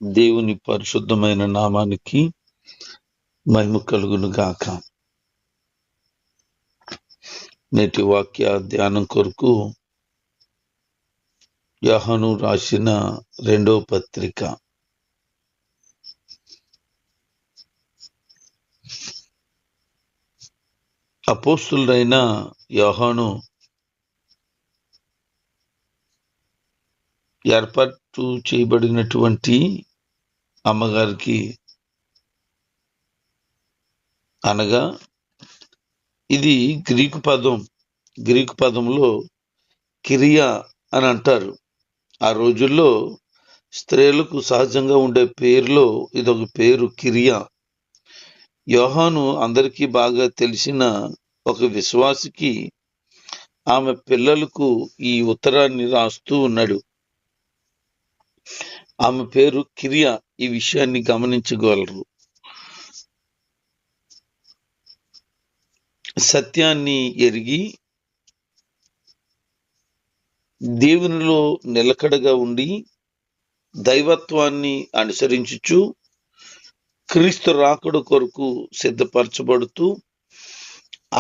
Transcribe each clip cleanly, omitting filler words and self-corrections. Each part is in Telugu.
దేవుని పరిశుద్ధమైన నామానికి మహిమ కలుగును గాక. నేటి వాక్య ధ్యానం కొరకు యోహాను రాసిన 2వ పత్రిక అపోస్తులుడైన యోహాను ఏర్పాటు చేయబడినటువంటి అమ్మగారికి, అనగా ఇది గ్రీకు పదంలో కిరియా అని అంటారు. ఆ రోజుల్లో స్త్రీలకు సహజంగా ఉండే పేరులో ఇదొక పేరు, కిరియా. యోహాను అందరికీ బాగా తెలిసిన ఒక విశ్వాసికి ఆమె పిల్లలకు ఈ ఉత్తరాన్ని రాస్తూ ఉన్నాడు. ఆమె పేరు కిరియా. ఈ విషయాన్ని గమనించగలరు. సత్యాన్ని ఎరిగి దేవునిలో నిలకడగా ఉండి దైవత్వాన్ని అనుసరించుచు క్రీస్తు రాకడ కొరకు సిద్ధపరచబడుతూ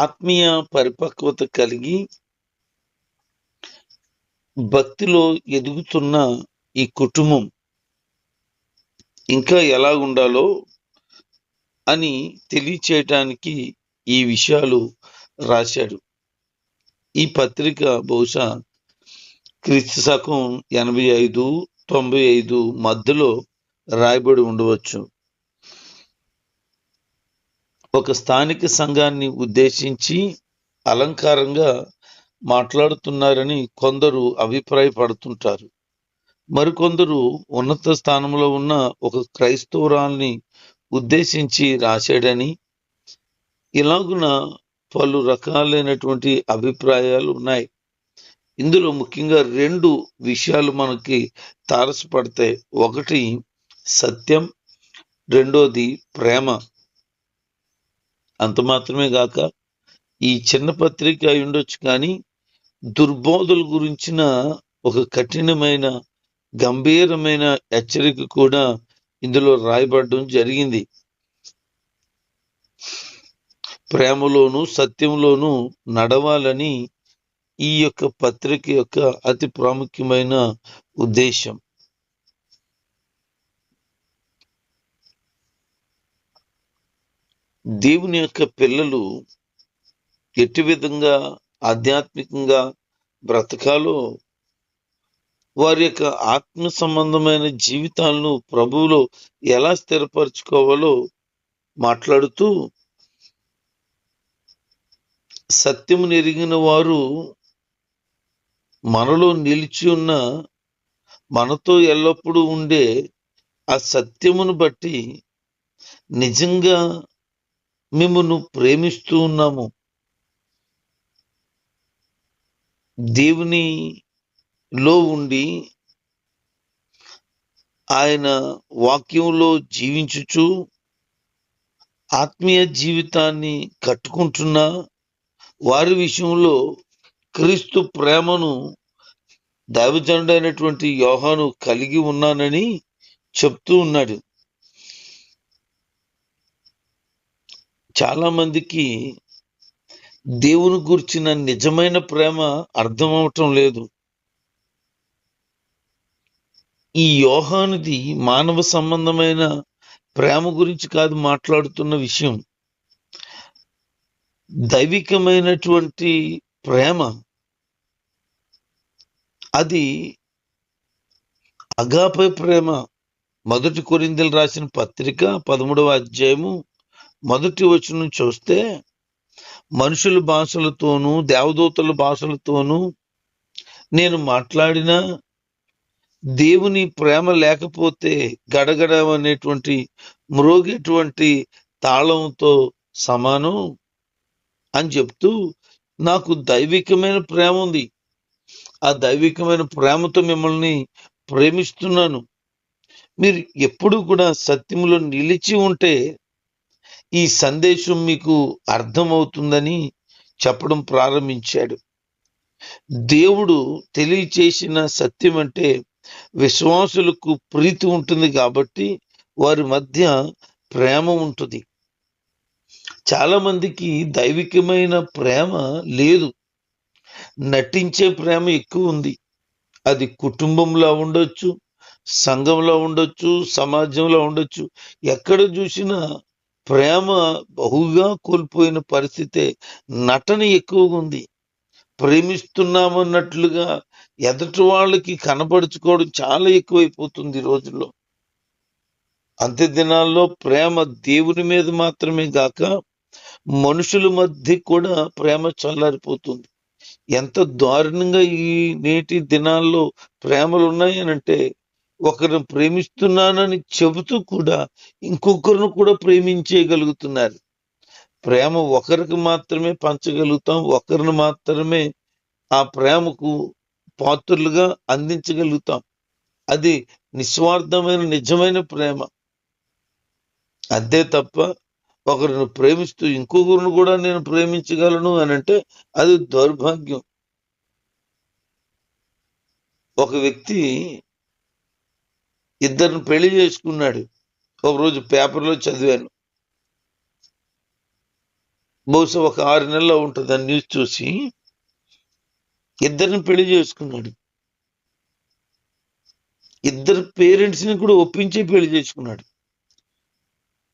ఆత్మీయ పరిపక్వత కలిగి భక్తిలో ఎదుగుతున్న ఈ కుటుంబం ఇంకా ఎలా ఉండాలో అని తెలియచేయటానికి ఈ విషయాలు రాశాడు. ఈ పత్రిక బహుశా క్రీస్తు శకం 85-95 మధ్యలో రాయబడి ఉండవచ్చు. ఒక స్థానిక సంఘాన్ని ఉద్దేశించి అలంకారంగా మాట్లాడుతున్నారని కొందరు అభిప్రాయపడుతుంటారు. మరికొందరు ఉన్నత స్థానంలో ఉన్న ఒక క్రైస్తవురాల్ని ఉద్దేశించి రాశాడని, ఇలాగున పలు రకాలైనటువంటి అభిప్రాయాలు ఉన్నాయి. ఇందులో ముఖ్యంగా 2 విషయాలు మనకి తారసపడతాయి. ఒకటి సత్యం, రెండోది ప్రేమ. అంత మాత్రమే గాక ఈ చిన్న పత్రిక అయి ఉండొచ్చు, కానీ దుర్బోధల గురించిన ఒక కఠినమైన గంభీరమైన హెచ్చరిక కూడా ఇందులో రాయబడడం జరిగింది. ప్రేమలోను సత్యంలోను నడవాలని ఈ యొక్క పత్రిక యొక్క అతి ప్రాముఖ్యమైన ఉద్దేశం. దేవుని యొక్క పిల్లలు ఎట్టి విధంగా ఆధ్యాత్మికంగా బ్రతకాలో, వారి యొక్క ఆత్మ సంబంధమైన జీవితాలను ప్రభువులో ఎలా స్థిరపరచుకోవాలో మాట్లాడుతూ, సత్యము ఎరిగిన వారు మనలో నిలిచి ఉన్న, మనతో ఎల్లప్పుడూ ఉండే ఆ సత్యమును బట్టి నిజంగా మిమ్మును ప్రేమిస్తూ ఉన్నాము, దేవునిలో ఉండి ఆయన వాక్యంలో జీవించుచు ఆత్మీయ జీవితాన్ని కట్టుకుంటున్న వారి విషయంలో క్రీస్తు ప్రేమను దైవజనుడైనటువంటి యోహాను కలిగి ఉన్నానని చెప్తూ ఉన్నాడు. చాలా మందికి దేవుని గురించిన నిజమైన ప్రేమ అర్థమవటం లేదు. ఈ యోహానుది మానవ సంబంధమైన ప్రేమ గురించి కాదు మాట్లాడుతున్న విషయం, దైవికమైనటువంటి ప్రేమ. అది అగాపే ప్రేమ. 1 కొరింథీయులకు రాసిన పత్రిక 13వ అధ్యాయము 1వ వచనం చూస్తే, మనుషుల భాషలతోనూ దేవదూతల భాషలతోనూ నేను మాట్లాడినా దేవుని ప్రేమ లేకపోతే గడగడ అనేటువంటి మ్రోగేటువంటి తాళంతో సమానం అని చెప్తూ, నాకు దైవికమైన ప్రేమ ఉంది, ఆ దైవికమైన ప్రేమతో మిమ్మల్ని ప్రేమిస్తున్నాను, మీరు ఎప్పుడు కూడా సత్యములో నిలిచి ఉంటే ఈ సందేశం మీకు అర్థమవుతుందని చెప్పడం ప్రారంభించాడు. దేవుడు తెలియచేసిన సత్యం అంటే విశ్వాసులకు ప్రీతి ఉంటుంది కాబట్టి వారి మధ్య ప్రేమ ఉంటుంది. చాలా మందికి దైవికమైన ప్రేమ లేదు, నటించే ప్రేమ ఎక్కువ ఉంది. అది కుటుంబంలో ఉండొచ్చు, సంఘంలో ఉండొచ్చు, సమాజంలో ఉండొచ్చు. ఎక్కడ చూసినా ప్రేమ బహుగా కోల్పోయిన పరిస్థితే, నటన ఎక్కువగా ఉంది. ప్రేమిస్తున్నామన్నట్లుగా ఎదుటి వాళ్ళకి కనపరుచుకోవడం చాలా ఎక్కువైపోతుంది ఈ రోజుల్లో. అంత్య దినాల్లో ప్రేమ దేవుని మీద మాత్రమే గాక మనుషుల మధ్య కూడా ప్రేమ చల్లారిపోతుంది. ఎంత దారుణంగా ఈ నేటి దినాల్లో ప్రేమలు ఉన్నాయనంటే, ఒకరిని ప్రేమిస్తున్నానని చెబుతూ కూడా ఇంకొకరిని కూడా ప్రేమించేయగలుగుతున్నారు. ప్రేమ ఒకరికి మాత్రమే పంచగలుగుతాం, ఒకరిని మాత్రమే ఆ ప్రేమకు పాత్రులుగా అందించగలుగుతాం. అది నిస్వార్థమైన నిజమైన ప్రేమ. అంతే తప్ప ఒకరిని ప్రేమిస్తూ ఇంకొకరిని కూడా నేను ప్రేమించగలను అని అంటే అది దౌర్భాగ్యం. ఒక వ్యక్తి ఇద్దరిని పెళ్లి చేసుకున్నాడు. ఒకరోజు పేపర్లో చదివాను. బహుశా ఒక 6 నెలల్లో ఉంటుంది ఆ న్యూస్ చూసి. ఇద్దరిని పెళ్లి చేసుకున్నాడు. ఇద్దరు పేరెంట్స్ని కూడా ఒప్పించి పెళ్లి చేసుకున్నాడు.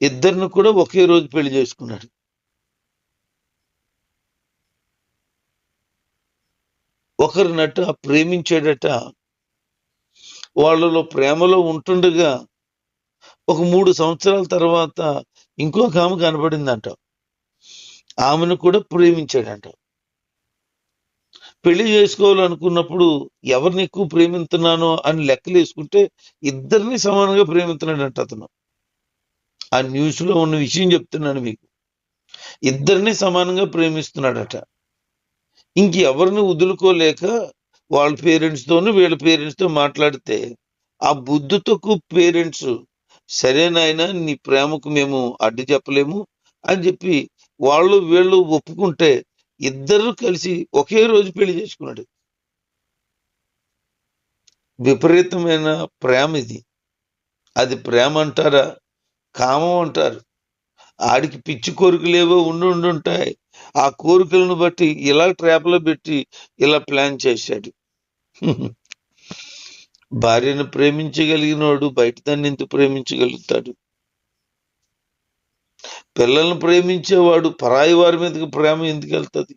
ఇద్దరిని కూడా ఒకే రోజు పెళ్లి చేసుకున్నాడు. ఒకరినట ప్రేమించాడట. వాళ్ళలో ప్రేమలో ఉంటుండగా ఒక 3 సంవత్సరాల తర్వాత ఇంకొక ఆమె కనపడిందంట. ఆమెను కూడా ప్రేమించాడంట. పెళ్లి చేసుకోవాలనుకున్నప్పుడు ఎవరిని ఎక్కువ ప్రేమిస్తున్నానో అని లెక్కలు వేసుకుంటే ఇద్దరిని సమానంగా ప్రేమిస్తున్నాడంట అతను. ఆ న్యూస్ లో ఉన్న విషయం చెప్తున్నాను మీకు. ఇద్దరిని సమానంగా ప్రేమిస్తున్నాడట. ఇంకెవరిని వదులుకోలేక వాళ్ళ పేరెంట్స్ తోను వీళ్ళ పేరెంట్స్ తో మాట్లాడితే ఆ బుద్ధి తక్కువ పేరెంట్స్, సరేనాయన నీ ప్రేమకు మేము అడ్డు చెప్పలేము అని చెప్పి వాళ్ళు వీళ్ళు ఒప్పుకుంటే ఇద్దరు కలిసి ఒకే రోజు పెళ్లి చేసుకున్నాడు. విపరీతమైన ప్రేమ ఇది. అది ప్రేమ అంటారా, కామం అంటారు. ఆడికి పిచ్చి కోరికలేవో ఉండుంటాయి. ఆ కోరికలను బట్టి ఇలా ట్రాప్లో పెట్టి ఇలా ప్లాన్ చేశాడు. భార్యను ప్రేమించగలిగినోడు బయట దాన్ని ఎందుకు ప్రేమించగలుగుతాడు? పిల్లలను ప్రేమించేవాడు పరాయి వారి మీదకి ప్రేమ ఎందుకు వెళ్తుంది?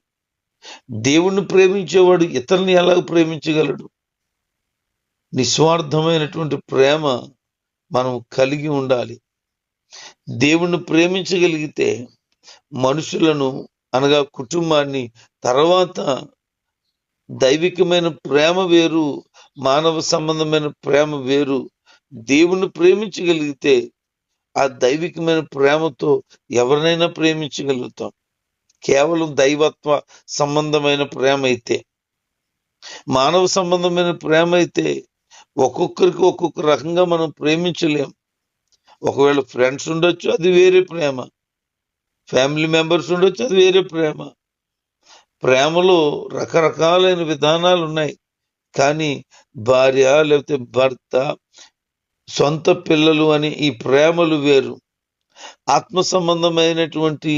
దేవుణ్ణి ప్రేమించేవాడు ఇతరుని ఎలా ప్రేమించగలడు? నిస్వార్థమైనటువంటి ప్రేమ మనం కలిగి ఉండాలి. దేవుణ్ణి ప్రేమించగలిగితే మనుషులను అనగా కుటుంబాన్ని, తర్వాత దైవికమైన ప్రేమ వేరు, మానవ సంబంధమైన ప్రేమ వేరు. దేవుణ్ణి ప్రేమించగలిగితే ఆ దైవికమైన ప్రేమతో ఎవరినైనా ప్రేమించగలుగుతాం. కేవలం దైవత్వ సంబంధమైన ప్రేమ అయితే, మానవ సంబంధమైన ప్రేమ అయితే ఒక్కొక్కరికి ఒక్కొక్క రకంగా మనం ప్రేమించలేం. ఒకవేళ ఫ్రెండ్స్ ఉండొచ్చు, అది వేరే ప్రేమ. ఫ్యామిలీ మెంబర్స్ ఉండొచ్చు, అది వేరే ప్రేమ. ప్రేమలో రకరకాలైన విధానాలు ఉన్నాయి. కానీ భార్య లేకపోతే భర్త, సొంత పిల్లలు అని ఈ ప్రేమలు వేరు. ఆత్మ సంబంధమైనటువంటి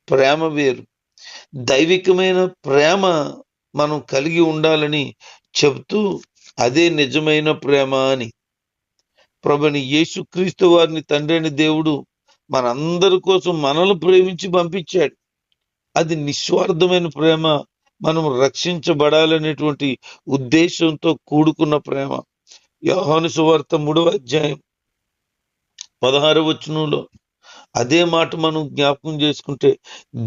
ప్రేమ వేరు. దైవికమైన ప్రేమ మనం కలిగి ఉండాలని చెబుతూ అదే నిజమైన ప్రేమ అని. ప్రభుని యేసుక్రీస్తు వారిని తండ్రి అయిన దేవుడు మనందరి కోసం మనల్ని ప్రేమించి పంపించాడు. అది నిస్వార్థమైన ప్రేమ. మనం రక్షించబడాలనేటువంటి ఉద్దేశంతో కూడుకున్న ప్రేమ. యోహాను సువార్త 3వ అధ్యాయం 16వ వచనంలో అదే మాట మనం జ్ఞాపకం చేసుకుంటే,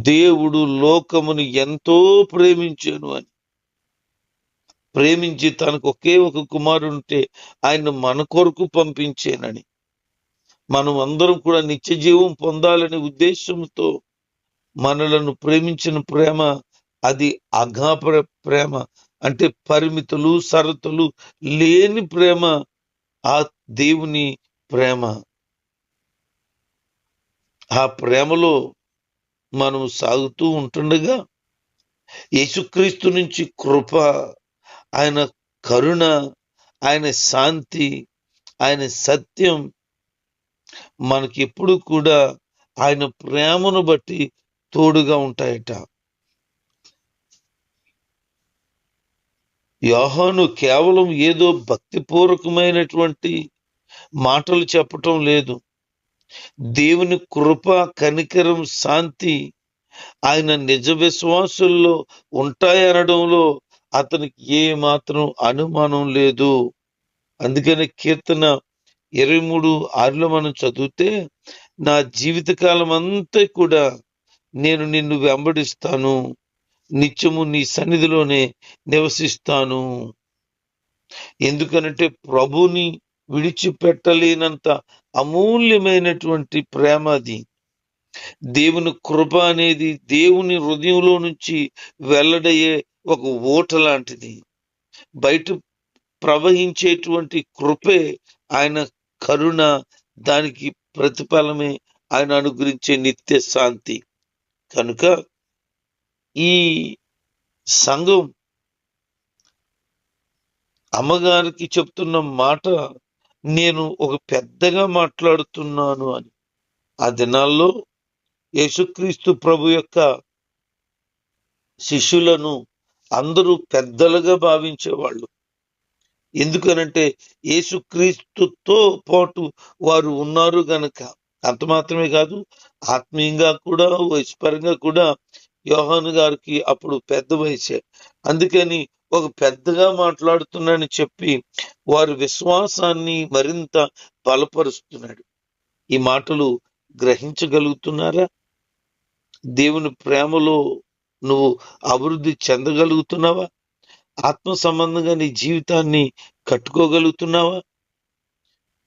దేవుడు లోకమును ఎంతో ప్రేమించాను అని. ప్రేమించి తనకు ఒకే ఒక కుమారుంటే ఆయన మన కొరకు పంపించేనని. మనం అందరం కూడా నిత్య జీవం పొందాలనే ఉద్దేశంతో మనలను ప్రేమించిన ప్రేమ అది అగాప ప్రేమ. అంటే పరిమితులు షరతులు లేని ప్రేమ ఆ దేవుని ప్రేమ. ఆ ప్రేమలో మనం సాగుతూ ఉంటుండగా యేసుక్రీస్తు నుంచి కృప, ఆయన కరుణ, ఆయన శాంతి, ఆయన సత్యం మనకి ఎప్పుడు కూడా ఆయన ప్రేమను బట్టి తోడుగా ఉంటాయట. యోహాను కేవలం ఏదో భక్తిపూర్వకమైనటువంటి మాటలు చెప్పటం లేదు. దేవుని కృప, కనికరం, శాంతి ఆయన నిజ విశ్వాసుల్లో ఉంటాయనడంలో అతనికి ఏ మాత్రం అనుమానం లేదు. అందుకని కీర్తన 23:6 మనం చదివితే, నా జీవితకాలం అంతా కూడా నేను నిన్ను వెంబడిస్తాను, నిత్యము నీ సన్నిధిలోనే నివసిస్తాను. ఎందుకనంటే ప్రభుని విడిచిపెట్టలేనంత అమూల్యమైనటువంటి ప్రేమ అది. దేవుని కృప అనేది దేవుని హృదయంలో నుంచి వెల్లడయ్యే ఒక ఊట లాంటిది. బయట ప్రవహించేటువంటి కృపే ఆయన కరుణ, దానికి ప్రతిఫలమే ఆయన అనుగ్రహించే నిత్య శాంతి. కనుక ఈ సంఘం అమ్మగారికి చెప్తున్న మాట, నేను ఒక పెద్దగా మాట్లాడుతున్నాను అని. ఆ దినాల్లో యేసుక్రీస్తు ప్రభు యొక్క శిష్యులను అందరూ పెద్దలుగా భావించేవాళ్ళు. ఎందుకనంటే యేసుక్రీస్తుతో పాటు వారు ఉన్నారు గనక. అంత మాత్రమే కాదు, ఆత్మీయంగా కూడా, వయసుపరంగా కూడా యోహాను గారికి అప్పుడు పెద్ద వయసే. అందుకని ఒక పెద్దగా మాట్లాడుతున్నానని చెప్పి వారి విశ్వాసాన్ని మరింత బలపరుస్తున్నాడు. ఈ మాటలు గ్రహించగలుగుతున్నారా? దేవుని ప్రేమలో నువ్వు అభివృద్ధి చెందగలుగుతున్నావా? ఆత్మ సంబంధంగా నీ జీవితాన్ని కట్టుకోగలుగుతున్నావా?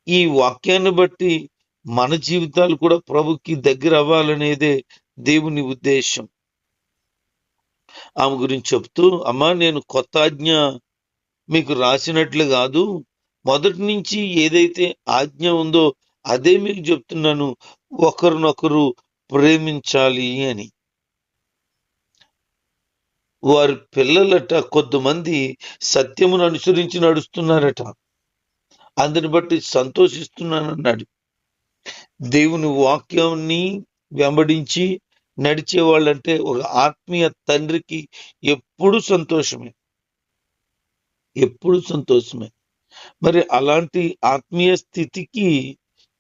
ఈ వాక్యాన్ని బట్టి మన జీవితాలు కూడా ప్రభుకి దగ్గర అవ్వాలనేదే దేవుని ఉద్దేశం. ఆమె గురించి చెప్తూ, అమ్మా, నేను కొత్త ఆజ్ఞ మీకు రాసినట్లు కాదు, మొదటి నుంచి ఏదైతే ఆజ్ఞ ఉందో అదే మీకు చెప్తున్నాను, ఒకరినొకరు ప్రేమించాలి అని. వారి పిల్లలట కొద్దిమంది సత్యమును అనుసరించి నడుస్తున్నారట. అందుని బట్టి సంతోషిస్తున్నానన్నాడు. దేవుని వాక్యాన్ని వెంబడించి నడిచే వాళ్ళంటే ఒక ఆత్మీయ తండ్రికి ఎప్పుడు సంతోషమే, ఎప్పుడు సంతోషమే. మరి అలాంటి ఆత్మీయ స్థితికి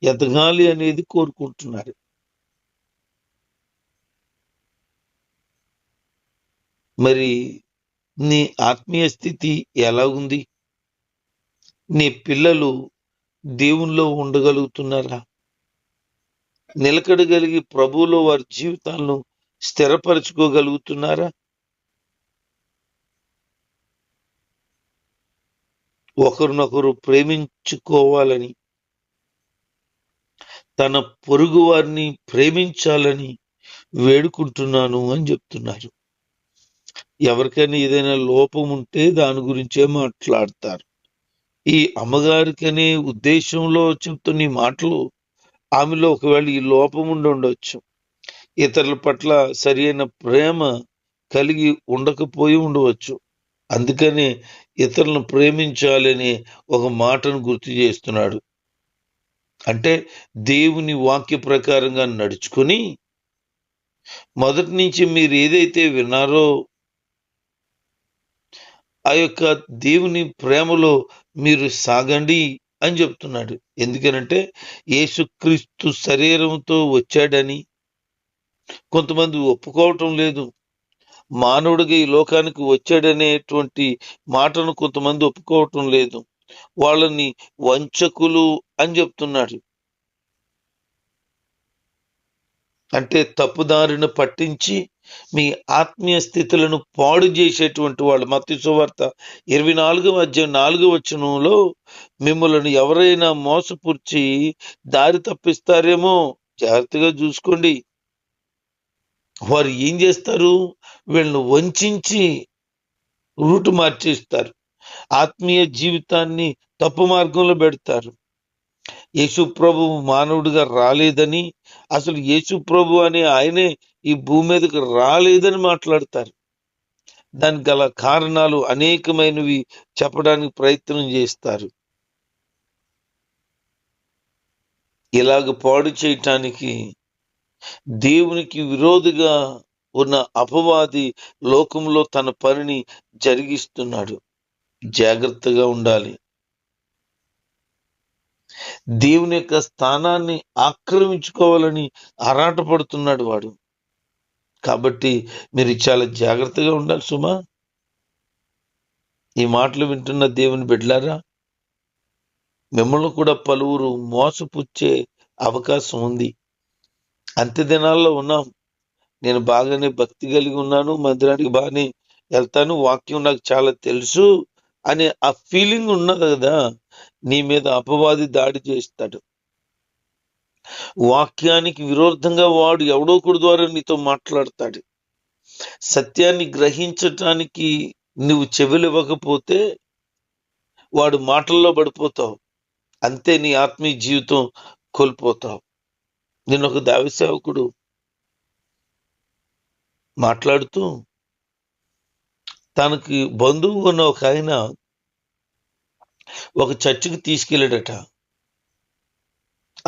ఎదగాలి అనేది కోరుకుంటున్నారు. మరి నీ ఆత్మీయ స్థితి ఎలా ఉంది? నీ పిల్లలు దేవునిలో ఉండగలుగుతున్నారా? నిలకడగలిగి ప్రభువులో వారి జీవితాలను స్థిరపరచుకోగలుగుతున్నారా? ఒకరినొకరు ప్రేమించుకోవాలని, తన పొరుగు వారిని ప్రేమించాలని వేడుకుంటున్నాను అని చెప్తున్నారు. ఎవరికైనా ఏదైనా లోపం ఉంటే దాని గురించే మాట్లాడతారు. ఈ అమ్మగారికనే ఉద్దేశంలో చెప్తున్న ఈ మాటలు, ఆమెలో ఒకవేళ ఈ లోపం ఉండి ఉండవచ్చు. ఇతరుల పట్ల సరైన ప్రేమ కలిగి ఉండకపోయి ఉండవచ్చు. అందుకనే ఇతరులను ప్రేమించాలని ఒక మాటను గుర్తు చేస్తున్నాడు. అంటే దేవుని వాక్య ప్రకారంగా నడుచుకుని, మొదటి నుంచి మీరు ఏదైతే విన్నారో ఆ యొక్క దేవుని ప్రేమలో మీరు సాగండి అని చెప్తున్నాడు. ఎందుకనంటే యేసుక్రీస్తు శరీరంతో వచ్చాడని కొంతమంది ఒప్పుకోవటం లేదు. మానవుడిగా ఈ లోకానికి వచ్చాడనేటువంటి మాటను కొంతమంది ఒప్పుకోవటం లేదు. వాళ్ళని వంచకులు అని చెప్తున్నాడు. అంటే తప్పుదారిన పట్టించి మీ ఆత్మీయ స్థితులను పాడు చేసేటువంటి వాళ్ళు. మత్తయి సువార్త 24:4 మిమ్మల్ని ఎవరైనా మోసపుర్చి దారి తప్పిస్తారేమో, జాగ్రత్తగా చూసుకోండి. వారు ఏం చేస్తారు? వీళ్ళను వంచి రూటు మార్చేస్తారు. ఆత్మీయ జీవితాన్ని తప్పు మార్గంలో పెడతారు. యేసు ప్రభు మానవుడిగా రాలేదని, అసలు యేసు ప్రభు అనే ఆయనే ఈ భూమి మీదకి రాలేదని మాట్లాడతారు. దానికి గల కారణాలు అనేకమైనవి చెప్పడానికి ప్రయత్నం చేస్తారు. ఇలాగ పాడు చేయటానికి దేవునికి విరోధిగా ఉన్న అపవాది లోకంలో తన పనిని జరిగిస్తున్నాడు. జాగ్రత్తగా ఉండాలి. దేవుని యొక్క స్థానాన్ని ఆక్రమించుకోవాలని ఆరాటపడుతున్నాడు వాడు. కాబట్టి మీరు చాలా జాగ్రత్తగా ఉండాలి సుమా. ఈ మాటలు వింటున్న దేవుని బిడ్డలారా, మిమ్మల్ని కూడా పలువురు మోసపుచ్చే అవకాశం ఉంది. అంత్య దినాల్లో ఉన్నాం. నేను బాగానే భక్తి కలిగి ఉన్నాను, మందిరానికి బాగానే వెళ్తాను, వాక్యం నాకు చాలా తెలుసు అనే ఆ ఫీలింగ్ ఉన్నది కదా, నీ మీద అపవాది దాడి చేస్తాడు. వాక్యానికి విరోధంగా వాడు ఎవడో ఒకడి ద్వారా నీతో మాట్లాడతాడు. సత్యాన్ని గ్రహించటానికి నువ్వు చెవులివ్వకపోతే వాడు మాటల్లో పడిపోతావు. అంతే, నీ ఆత్మీయ జీవితం కోల్పోతావు. నేను ఒక దైవ సేవకుడు మాట్లాడుతూ, తనకి బంధువు ఉన్న ఒక ఆయన ఒక చర్చికి తీసుకెళ్ళాడట.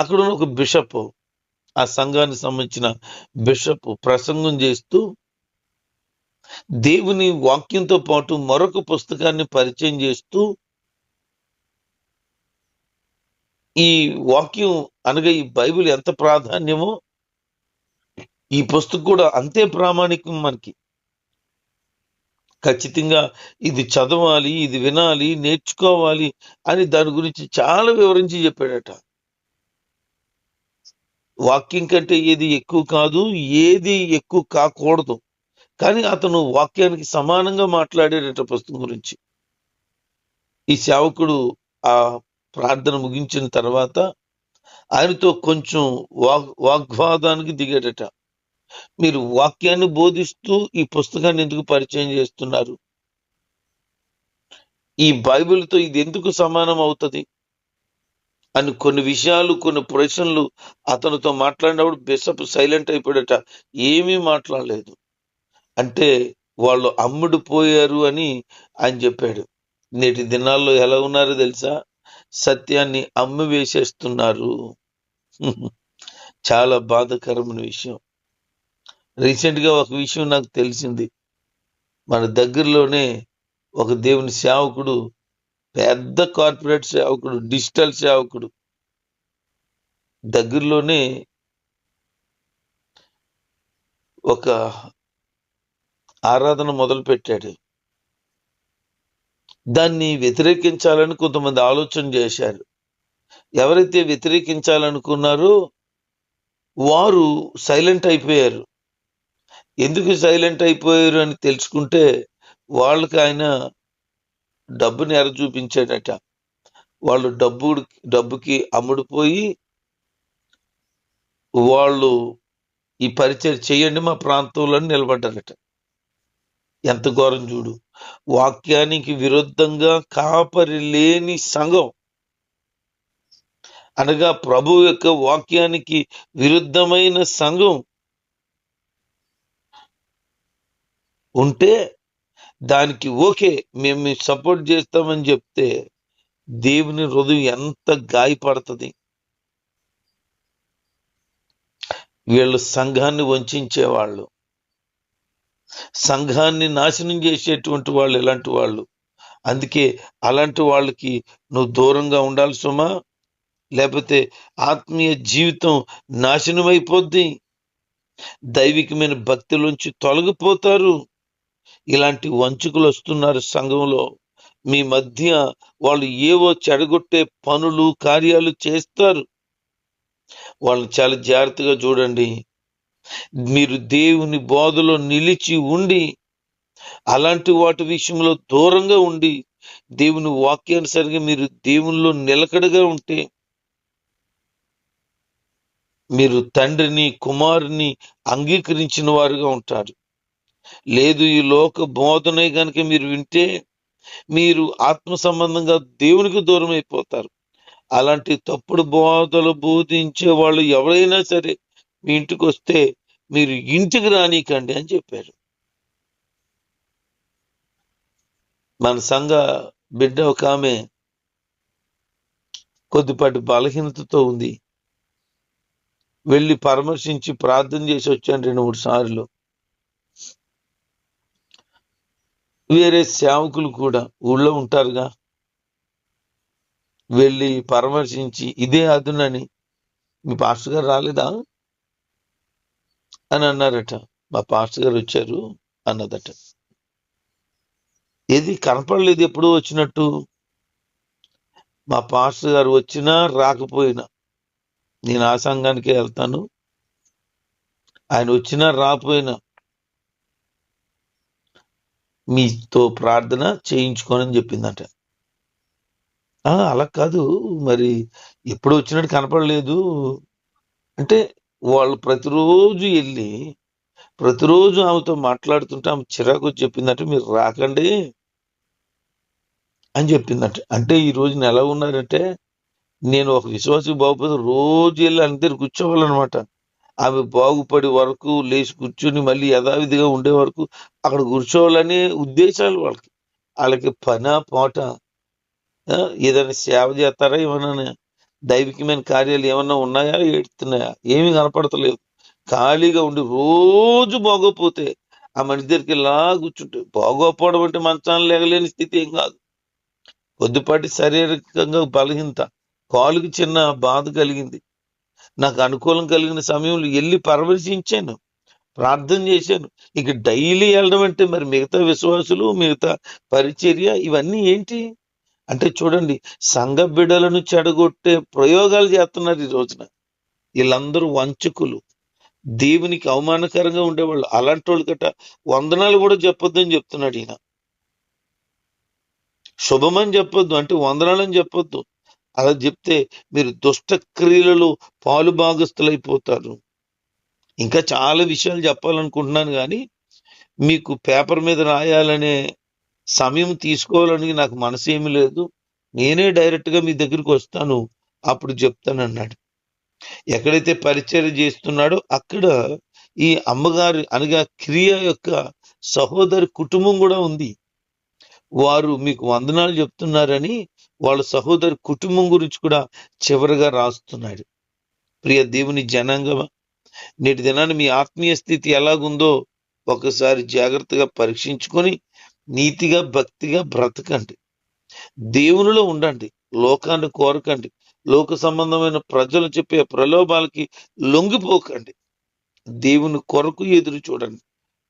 అక్కడ ఉన్న ఒక బిషప్, ఆ సంఘానికి సంబంధించిన బిషప్ ప్రసంగం చేస్తూ దేవుని వాక్యంతో పాటు మరొక పుస్తకాన్ని పరిచయం చేస్తూ, ఈ వాక్యం అనగా ఈ బైబిల్ ఎంత ప్రాధాన్యమో ఈ పుస్తకం కూడా అంతే ప్రామాణికం. మనకి ఖచ్చితంగా ఇది చదవాలి, ఇది వినాలి, నేర్చుకోవాలి అని దాని గురించి చాలా వివరించి చెప్పాడట. వాక్యం కంటే ఏది ఎక్కువ కాదు, ఏది ఎక్కువ కాకూడదు, కానీ అతను వాక్యానికి సమానంగా మాట్లాడేట పుస్తకం గురించి. ఈ సేవకుడు ఆ ప్రార్థన ముగించిన తర్వాత ఆయనతో కొంచెం వాగ్వాదానికి దిగాడట. మీరు వాక్యాన్ని బోధిస్తూ ఈ పుస్తకాన్ని ఎందుకు పరిచయం చేస్తున్నారు? ఈ బైబిల్తో ఇది ఎందుకు సమానం అవుతుంది అని కొన్ని విషయాలు, కొన్ని ప్రశ్నలు అతనితో మాట్లాడినప్పుడు బిషప్ సైలెంట్ అయిపోయాడట. ఏమీ మాట్లాడలేదు. అంటే వాళ్ళు అమ్ముడు పోయారు అని ఆయన చెప్పాడు. నేటి దినాల్లో ఎలా ఉన్నారో తెలుసా? సత్యాన్ని అమ్మి వేసేస్తున్నారు. చాలా బాధాకరమైన విషయం. రీసెంట్ గా ఒక విషయం నాకు తెలిసింది. మన దగ్గరలోనే ఒక దేవుని సేవకుడు, పెద్ద కార్పొరేట్ సేవకుడు, డిజిటల్ సేవకుడు, దగ్గరలోనే ఒక ఆరాధన మొదలు పెట్టాడు. దాన్ని వ్యతిరేకించాలని కొంతమంది ఆలోచన చేశారు. ఎవరైతే వ్యతిరేకించాలనుకున్నారో వారు సైలెంట్ అయిపోయారు. ఎందుకు సైలెంట్ అయిపోయారు అని తెలుసుకుంటే వాళ్ళకి ఆయన డబ్బుని ఎర చూపించాడట. వాళ్ళు డబ్బుకి అమ్ముడుపోయి వాళ్ళు ఈ పరిచయం చేయండి మా ప్రాంతంలో నిలబడ్డారట. ఎంత ఘోరం చూడు. వాక్యానికి విరుద్ధంగా కాపరి లేని సంఘం, అనగా ప్రభు యొక్క వాక్యానికి విరుద్ధమైన సంఘం ఉంటే దానికి ఓకే, మేము సపోర్ట్ చేస్తామని చెప్తే దేవుని హృదయం ఎంత గాయపడుతుంది. వీళ్ళు సంఘాన్ని వంచేవాళ్ళు, సంఘాన్ని నాశనం చేసేటువంటి వాళ్ళు ఇలాంటి వాళ్ళు. అందుకే అలాంటి వాళ్ళకి నువ్వు దూరంగా ఉండాలి సుమా, లేకపోతే ఆత్మీయ జీవితం నాశనం అయిపోద్ది. దైవికమైన భక్తిలోంచి తొలగిపోతారు. ఇలాంటి వంచుకులు వస్తున్నారు సంఘంలో. మీ మధ్య వాళ్ళు ఏవో చెడగొట్టే పనులు, కార్యాలు చేస్తారు. వాళ్ళని చాలా జాగ్రత్తగా చూడండి. మీరు దేవుని బోధలో నిలిచి ఉండి అలాంటి వాటి విషయంలో దూరంగా ఉండి దేవుని వాక్యానుసారంగా మీరు దేవునిలో నిలకడగా ఉంటే మీరు తండ్రిని, కుమారుని అంగీకరించిన వారుగా ఉంటారు. లేదు, ఈ లోక బోధనే కనుక మీరు వింటే మీరు ఆత్మ సంబంధంగా దేవునికి దూరం అయిపోతారు. అలాంటి తప్పుడు బోధలు బోధించే వాళ్ళు ఎవరైనా సరే మీ ఇంటికి వస్తే మీరు ఇంటికి రానీకండి అని చెప్పారు. మన సంఘ బిడ్డ ఒక ఆమె కొద్దిపాటి బలహీనతతో ఉంది. వెళ్ళి పరామర్శించి ప్రార్థన చేసి వచ్చాను 2-3 సార్లు. వేరే సేవకులు కూడా ఊళ్ళో ఉంటారుగా, వెళ్ళి పరామర్శించి ఇదే అదునని, మీ పాస్టర్ గారు రాలేదా అని అన్నారట. మా పాస్టర్ గారు వచ్చారు అన్నదట. ఏది కనపడలేదు ఎప్పుడూ వచ్చినట్టు. మా పాస్టర్ గారు వచ్చినా రాకపోయినా నేను ఆ సంఘానికే వెళ్తాను, ఆయన వచ్చినా రాకపోయినా మీతో ప్రార్థన చేయించుకోనని చెప్పిందట. అలా కాదు, మరి ఎప్పుడు వచ్చినట్టు కనపడలేదు అంటే, వాళ్ళు ప్రతిరోజు వెళ్ళి ప్రతిరోజు ఆమెతో మాట్లాడుతుంటే ఆమె చిరాకు చెప్పిందంటే మీరు రాకండి అని చెప్పిందట. అంటే ఈ రోజున ఎలా ఉన్నారంటే, నేను ఒక విశ్వాసి బాగుపోతే రోజు వెళ్ళి ఆయన దగ్గర కూర్చోవాలన్నమాట. ఆమె బాగుపడే వరకు లేచి కూర్చుని మళ్ళీ యథావిధిగా ఉండే వరకు అక్కడ కూర్చోవాలనే ఉద్దేశాలు వాళ్ళకి పనా పాట, ఏదైనా సేవ చేస్తారా, ఏమన్నా దైవికమైన కార్యాలు ఏమన్నా ఉన్నాయా, ఏడుతున్నాయా, ఏమీ కనపడతలేదు. ఖాళీగా ఉండి రోజు బాగోపోతే ఆ మనిషి దగ్గరికి ఇలా కూర్చుంటే, బాగోపోవడం అంటే మంచాన్ని లేగలేని స్థితి ఏం కాదు. కొద్దిపాటి శారీరకంగా బలహీనత, కాలుకి చిన్న బాధ కలిగింది. నాకు అనుకూలం కలిగిన సమయంలో వెళ్ళి పరామర్శించాను, ప్రార్థన చేశాను. ఇక డైలీ వెళ్ళడం అంటే మరి మిగతా విశ్వాసులు, మిగతా పరిచర్య ఇవన్నీ ఏంటి అంటే, చూడండి, సంఘ బిడ్డలను చెడగొట్టే ప్రయోగాలు చేస్తున్నారు ఈ రోజున. వీళ్ళందరూ వంచకులు, దేవునికి అవమానకరంగా ఉండేవాళ్ళు. అలాంటి వాళ్ళు గట్ట వందనాలు కూడా చెప్పొద్దని చెప్తున్నాడు ఈయన. శుభమని చెప్పొద్దు, అంటే వందనాలని చెప్పొద్దు. అలా చెప్తే మీరు దుష్ట క్రియలలో పాలు భాగస్తులైపోతారు. ఇంకా చాలా విషయాలు చెప్పాలనుకుంటున్నాను, కానీ మీకు పేపర్ మీద రాయాలనే సమయం తీసుకోవాలని నాకు మనసు ఏమి లేదు. నేనే డైరెక్ట్గా మీ దగ్గరికి వస్తాను, అప్పుడు చెప్తానన్నాడు. ఎక్కడైతే పరిచర్య చేస్తున్నాడో అక్కడ ఈ అమ్మగారు అనగా క్రియ యొక్క సహోదరి కుటుంబం కూడా ఉంది. వారు మీకు వందనాలు చెప్తున్నారని వాళ్ళ సహోదరి కుటుంబం గురించి కూడా చివరిగా రాస్తున్నాడు. ప్రియ దేవుని జనాంగం, నేటి దినాన్ని మీ ఆత్మీయ స్థితి ఎలాగుందో ఒకసారి జాగ్రత్తగా పరీక్షించుకొని నీతిగా భక్తిగా బ్రతకండి. దేవునిలో ఉండండి, లోకాన్ని కోరకండి. లోక సంబంధమైన ప్రజలు చెప్పే ప్రలోభాలకి లొంగిపోకండి. దేవుని కొరకు ఎదురు చూడండి.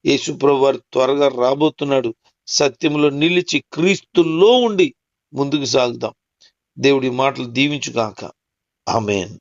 యేసుప్రభువు వారు త్వరగా రాబోతున్నాడు. సత్యములో నిలిచి క్రీస్తులో ఉండి ముందుకు సాగుదాం. దేవుడి మాటలు దీవించుగాక. ఆమేన్.